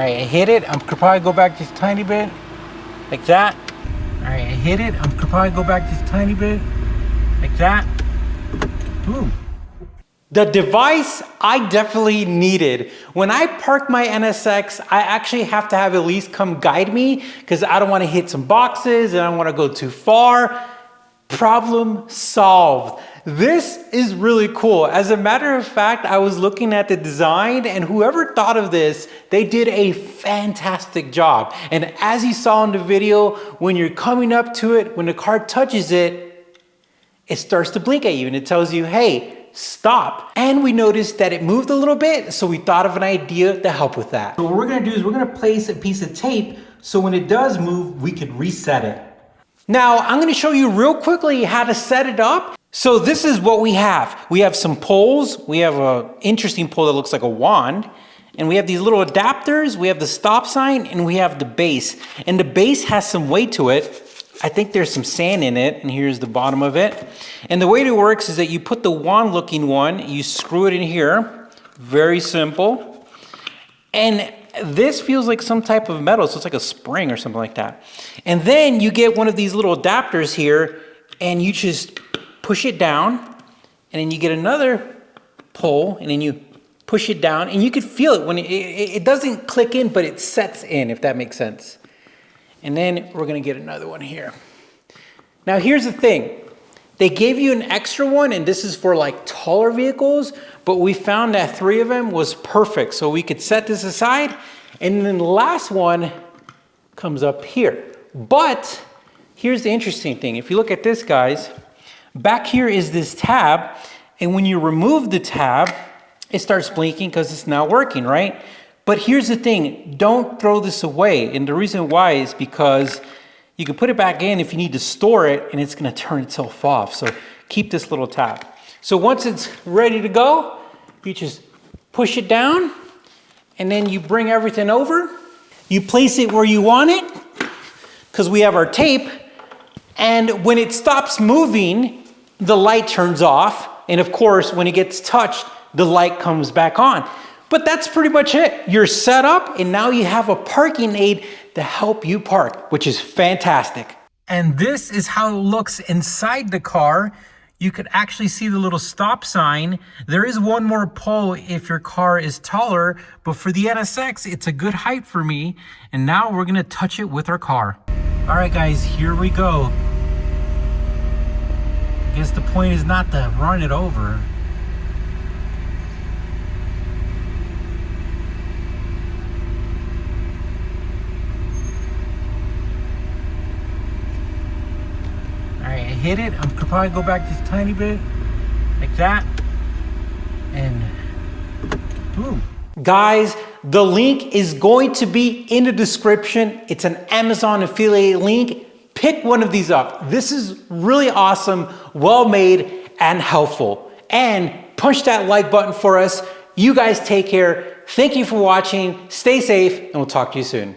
All right, I hit it. I could probably go back just a tiny bit, like that. All right, I hit it. I could probably go back just a tiny bit, like that. Boom. The device I definitely needed. When I park my NSX, I actually have to have Elise come guide me because I don't want to hit some boxes and I don't want to go too far. Problem solved. This is really cool. As a matter of fact, I was looking at the design and whoever thought of this, they did a fantastic job. And as you saw in the video, when you're coming up to it, when the car touches it, it starts to blink at you and it tells you, hey, stop. And we noticed that it moved a little bit, so we thought of an idea to help with that. So what we're gonna do is we're gonna place a piece of tape so when it does move, we could reset it. Now, I'm gonna show you real quickly how to set it up. So this is what we have. We have some poles. We have an interesting pole that looks like a wand. And we have these little adapters. We have the stop sign and we have the base. And the base has some weight to it. I think there's some sand in it, and here's the bottom of it. And the way it works is that you put the wand looking one, you screw it in here. Very simple. And this feels like some type of metal, so it's like a spring or something like that. And then you get one of these little adapters here, and you just push it down, and then you get another pole, and then you push it down, and you can feel it when it doesn't click in, but it sets in, if that makes sense. And then we're gonna get another one here. Now here's the thing. They gave you an extra one, and this is for like taller vehicles, but we found that 3 of them was perfect. So we could set this aside, and then the last one comes up here. But here's the interesting thing. If you look at this, guys, back here is this tab, and when you remove the tab, it starts blinking because it's not working, right? But here's the thing, don't throw this away. And the reason why is because you can put it back in if you need to store it, and it's gonna turn itself off. So keep this little tab. So once it's ready to go, you just push it down, and then you bring everything over. You place it where you want it, because we have our tape. And when it stops moving, the light turns off. And of course, when it gets touched, the light comes back on. But that's pretty much it. You're set up, and now you have a parking aid to help you park, which is fantastic. And this is how it looks inside the car. You could actually see the little stop sign. There is one more pole if your car is taller, but for the NSX, it's a good height for me. And now we're gonna touch it with our car. All right, guys, here we go. I guess the point is not to run it over. Hit it. I could probably go back just a tiny bit, like that, and boom. Guys, the link is going to be in the description. It's an Amazon affiliate link. Pick one of these up. This is really awesome, well made, and helpful. And push that like button for us. You guys take care. Thank you for watching. Stay safe, and we'll talk to you soon.